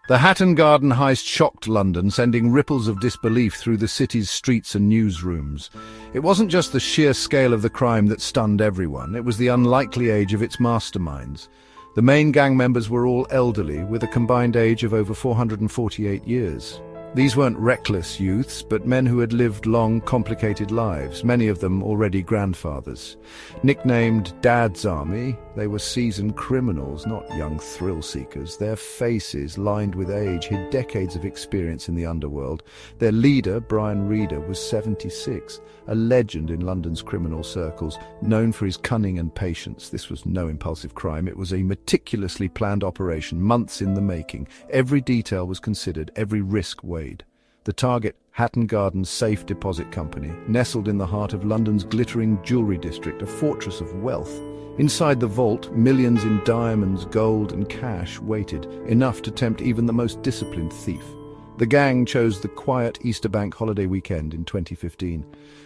The Hatton Garden Heist shocked London, sending ripples of disbelief through the city's streets and newsrooms. It wasn't just the sheer scale of the crime that stunned everyone, it was the unlikely age of its masterminds. The main gang members were all elderly, with a combined age of over 448 years. These weren't reckless youths, but men who had lived long, complicated lives, many of them already grandfathers. Nicknamed Dad's Army, they were seasoned criminals, not young thrill-seekers. Their faces, lined with age, hid decades of experience in the underworld. Their leader, Brian Reader, was 76, a legend in London's criminal circles, known for his cunning and patience. This was no impulsive crime. It was a meticulously planned operation, months in the making. Every detail was considered, every risk weighed. The target, Hatton Garden Safe Deposit Company, nestled in the heart of London's glittering jewellery district, a fortress of wealth. Inside the vault, millions in diamonds, gold and cash waited, enough to tempt even the most disciplined thief. The gang chose the quiet Easter bank holiday weekend in 2015,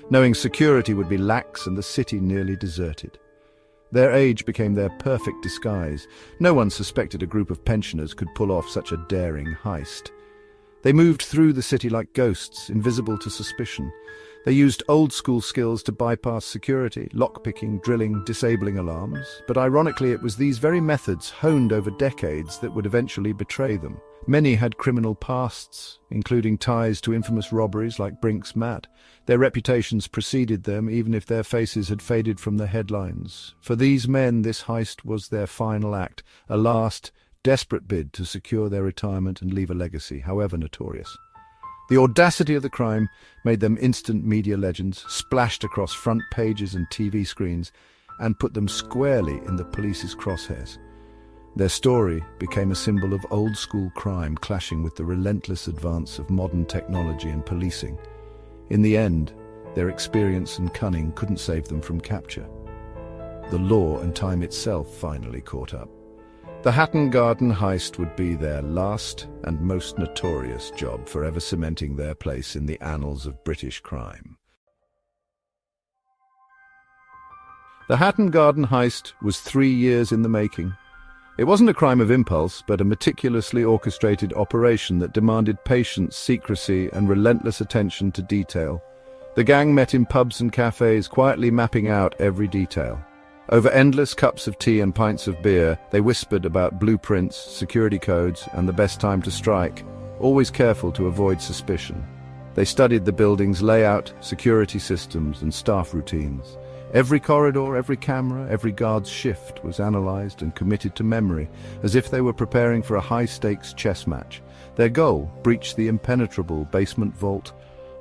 knowing security would be lax and the city nearly deserted. Their age became their perfect disguise. No one suspected a group of pensioners could pull off such a daring heist. They moved through the city like ghosts, invisible to suspicion. They used old-school skills to bypass security, lockpicking, drilling, disabling alarms. But ironically, it was these very methods, honed over decades, that would eventually betray them. Many had criminal pasts, including ties to infamous robberies like Brink's Mat. Their reputations preceded them, even if their faces had faded from the headlines. For these men, this heist was their final act, a last, desperate bid to secure their retirement and leave a legacy, however notorious. The audacity of the crime made them instant media legends, splashed across front pages and TV screens, and put them squarely in the police's crosshairs. Their story became a symbol of old-school crime clashing with the relentless advance of modern technology and policing. In the end, their experience and cunning couldn't save them from capture. The law and time itself finally caught up. The Hatton Garden Heist would be their last and most notorious job, forever cementing their place in the annals of British crime. The Hatton Garden Heist was 3 years in the making. It wasn't a crime of impulse, but a meticulously orchestrated operation that demanded patience, secrecy, and relentless attention to detail. The gang met in pubs and cafes, quietly mapping out every detail. Over endless cups of tea and pints of beer, they whispered about blueprints, security codes, and the best time to strike, always careful to avoid suspicion. They studied the building's layout, security systems, and staff routines. Every corridor, every camera, every guard's shift was analyzed and committed to memory, as if they were preparing for a high-stakes chess match. Their goal: breach the impenetrable basement vault,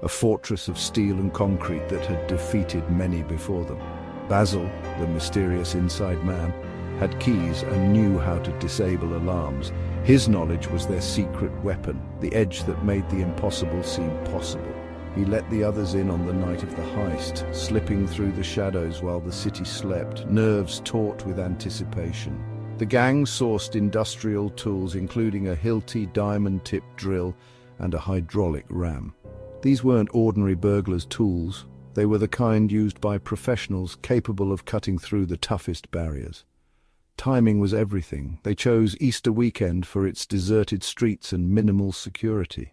a fortress of steel and concrete that had defeated many before them. Basil, the mysterious inside man, had keys and knew how to disable alarms. His knowledge was their secret weapon, the edge that made the impossible seem possible. He let the others in on the night of the heist, slipping through the shadows while the city slept, nerves taut with anticipation. The gang sourced industrial tools, including a Hilti diamond-tipped drill and a hydraulic ram. These weren't ordinary burglars' tools. They were the kind used by professionals capable of cutting through the toughest barriers. Timing was everything. They chose Easter weekend for its deserted streets and minimal security.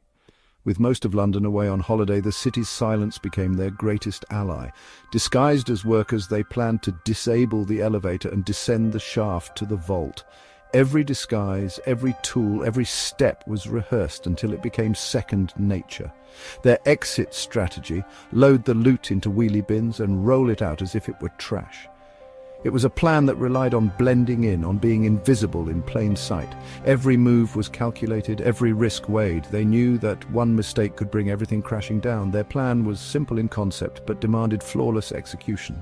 With most of London away on holiday, the city's silence became their greatest ally. Disguised as workers, they planned to disable the elevator and descend the shaft to the vault. Every disguise, every tool, every step was rehearsed until it became second nature. Their exit strategy: load the loot into wheelie bins and roll it out as if it were trash. It was a plan that relied on blending in, on being invisible in plain sight. Every move was calculated, every risk weighed. They knew that one mistake could bring everything crashing down. Their plan was simple in concept, but demanded flawless execution.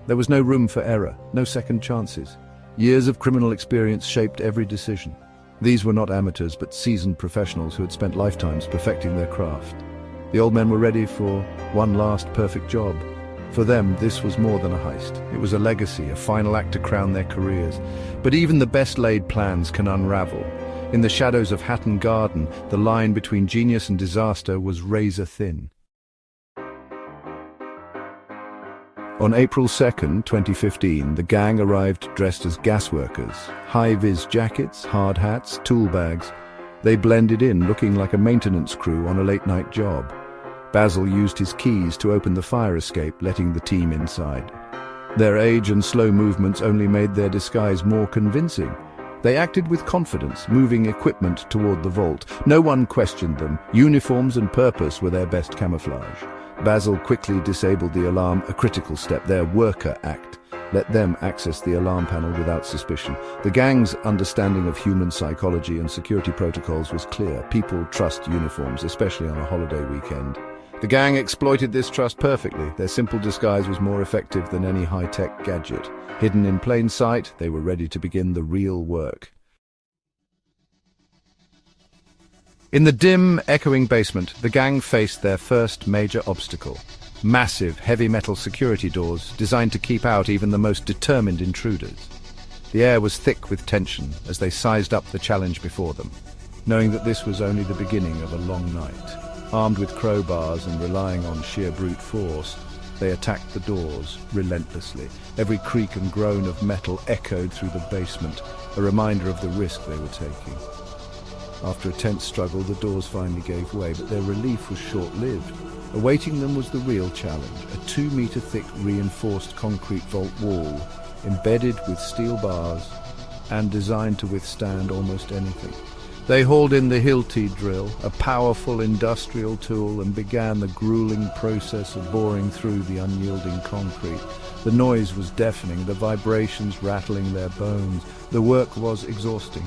There was no room for error, no second chances. Years of criminal experience shaped every decision. These were not amateurs, but seasoned professionals who had spent lifetimes perfecting their craft. The old men were ready for one last perfect job. For them, this was more than a heist. It was a legacy, a final act to crown their careers. But even the best-laid plans can unravel. In the shadows of Hatton Garden, the line between genius and disaster was razor-thin. On April 2nd, 2015, the gang arrived dressed as gas workers. High-vis jackets, hard hats, tool bags. They blended in, looking like a maintenance crew on a late-night job. Basil used his keys to open the fire escape, letting the team inside. Their age and slow movements only made their disguise more convincing. They acted with confidence, moving equipment toward the vault. No one questioned them. Uniforms and purpose were their best camouflage. Basil quickly disabled the alarm, a critical step, their worker act. Let them access the alarm panel without suspicion. The gang's understanding of human psychology and security protocols was clear. People trust uniforms, especially on a holiday weekend. The gang exploited this trust perfectly. Their simple disguise was more effective than any high-tech gadget. Hidden in plain sight, they were ready to begin the real work. In the dim, echoing basement, the gang faced their first major obstacle. Massive, heavy metal security doors designed to keep out even the most determined intruders. The air was thick with tension as they sized up the challenge before them, knowing that this was only the beginning of a long night. Armed with crowbars and relying on sheer brute force, they attacked the doors relentlessly. Every creak and groan of metal echoed through the basement, a reminder of the risk they were taking. After a tense struggle, the doors finally gave way, but their relief was short-lived. Awaiting them was the real challenge, a 2-meter-thick reinforced concrete vault wall, embedded with steel bars and designed to withstand almost anything. They hauled in the Hilti drill, a powerful industrial tool, and began the grueling process of boring through the unyielding concrete. The noise was deafening, the vibrations rattling their bones. The work was exhausting.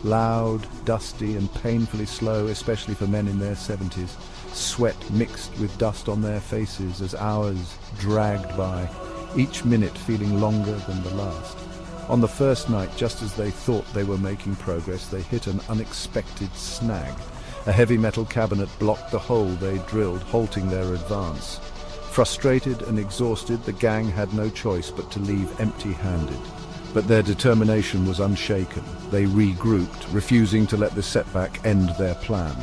Loud, dusty, and painfully slow, especially for men in their 70s. Sweat mixed with dust on their faces as hours dragged by, each minute feeling longer than the last. On the first night, just as they thought they were making progress, they hit an unexpected snag. A heavy metal cabinet blocked the hole they drilled, halting their advance. Frustrated and exhausted, the gang had no choice but to leave empty-handed. But their determination was unshaken. They regrouped, refusing to let the setback end their plan.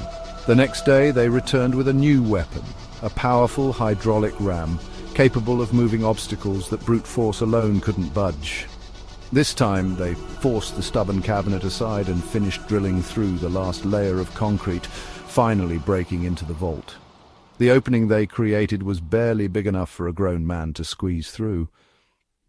The next day, they returned with a new weapon, a powerful hydraulic ram, capable of moving obstacles that brute force alone couldn't budge. This time, they forced the stubborn cabinet aside and finished drilling through the last layer of concrete, finally breaking into the vault. The opening they created was barely big enough for a grown man to squeeze through,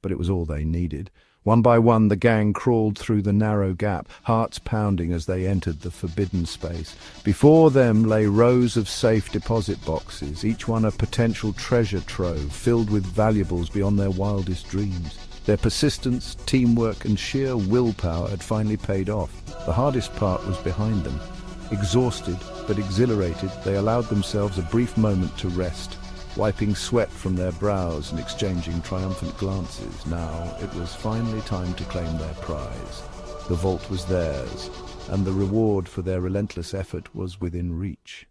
but it was all they needed. One by one, the gang crawled through the narrow gap, hearts pounding as they entered the forbidden space. Before them lay rows of safe deposit boxes, each one a potential treasure trove filled with valuables beyond their wildest dreams. Their persistence, teamwork, and sheer willpower had finally paid off. The hardest part was behind them. Exhausted but exhilarated, they allowed themselves a brief moment to rest, wiping sweat from their brows and exchanging triumphant glances. Now it was finally time to claim their prize. The vault was theirs, and the reward for their relentless effort was within reach.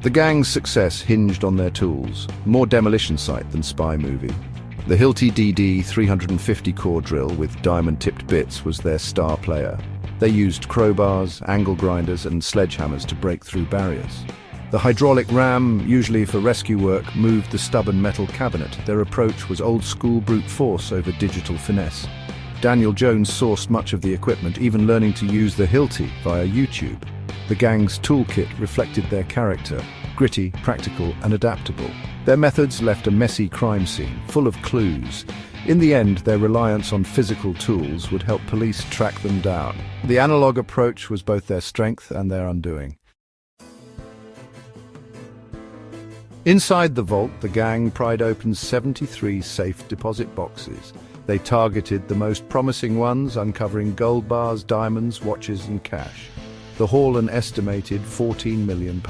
The gang's success hinged on their tools, more demolition site than spy movie. The Hilti DD 350 core drill with diamond-tipped bits was their star player. They used crowbars, angle grinders, and sledgehammers to break through barriers. The hydraulic ram, usually for rescue work, moved the stubborn metal cabinet. Their approach was old-school brute force over digital finesse. Daniel Jones sourced much of the equipment, even learning to use the Hilti via YouTube. The gang's toolkit reflected their character, gritty, practical, and adaptable. Their methods left a messy crime scene, full of clues. In the end, their reliance on physical tools would help police track them down. The analog approach was both their strength and their undoing. Inside the vault, the gang pried open 73 safe deposit boxes. They targeted the most promising ones, uncovering gold bars, diamonds, watches, and cash. The haul an estimated £14 million.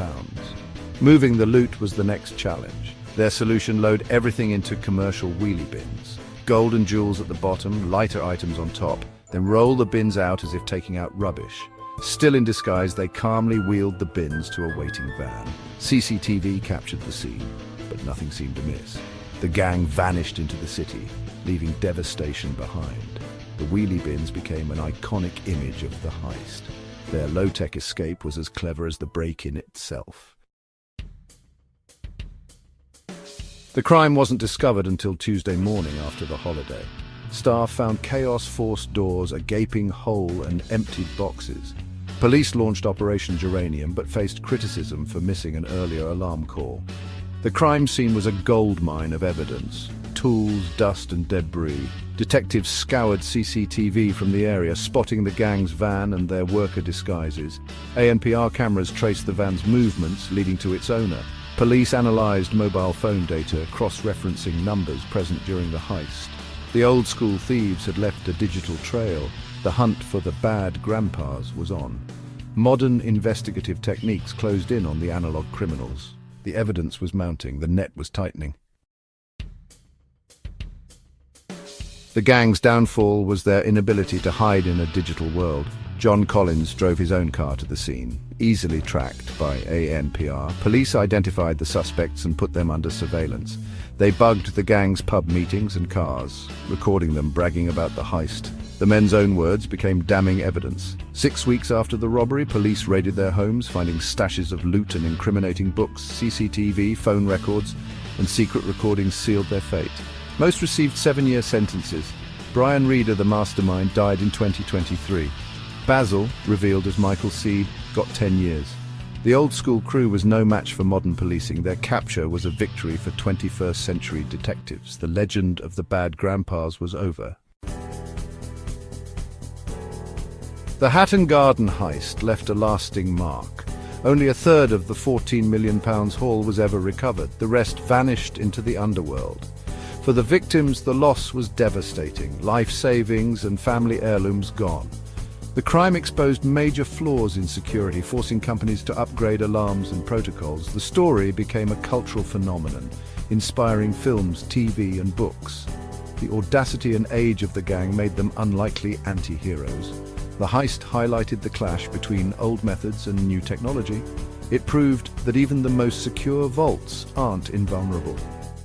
Moving the loot was the next challenge. Their solution: load everything into commercial wheelie bins. Gold and jewels at the bottom, lighter items on top, then roll the bins out as if taking out rubbish. Still in disguise, they calmly wheeled the bins to a waiting van. CCTV captured the scene, but nothing seemed amiss. The gang vanished into the city, leaving devastation behind. The wheelie bins became an iconic image of the heist. Their low-tech escape was as clever as the break-in itself. The crime wasn't discovered until Tuesday morning after the holiday. Staff found chaos-forced doors, a gaping hole, and emptied boxes. Police launched Operation Geranium but faced criticism for missing an earlier alarm call. The crime scene was a goldmine of evidence. Tools, dust and debris. Detectives scoured CCTV from the area, spotting the gang's van and their worker disguises. ANPR cameras traced the van's movements, leading to its owner. Police analyzed mobile phone data, cross-referencing numbers present during the heist. The old-school thieves had left a digital trail. The hunt for the bad grandpas was on. Modern investigative techniques closed in on the analog criminals. The evidence was mounting, the net was tightening. The gang's downfall was their inability to hide in a digital world. John Collins drove his own car to the scene. Easily tracked by ANPR, police identified the suspects and put them under surveillance. They bugged the gang's pub meetings and cars, recording them bragging about the heist. The men's own words became damning evidence. 6 weeks after the robbery, police raided their homes, finding stashes of loot and incriminating books, CCTV, phone records, and secret recordings sealed their fate. Most received 7-year sentences. Brian Reeder, the mastermind, died in 2023. Basil, revealed as Michael C., got 10 years. The old-school crew was no match for modern policing. Their capture was a victory for 21st century detectives. The legend of the bad grandpas was over. The Hatton Garden Heist left a lasting mark. Only a third of the £14 million haul was ever recovered. The rest vanished into the underworld. For the victims, the loss was devastating. Life savings and family heirlooms gone. The crime exposed major flaws in security, forcing companies to upgrade alarms and protocols. The story became a cultural phenomenon, inspiring films, TV, and books. The audacity and age of the gang made them unlikely anti-heroes. The heist highlighted the clash between old methods and new technology. It proved that even the most secure vaults aren't invulnerable.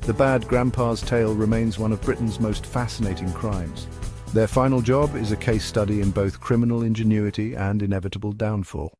The Bad Grandpa's tale remains one of Britain's most fascinating crimes. Their final job is a case study in both criminal ingenuity and inevitable downfall.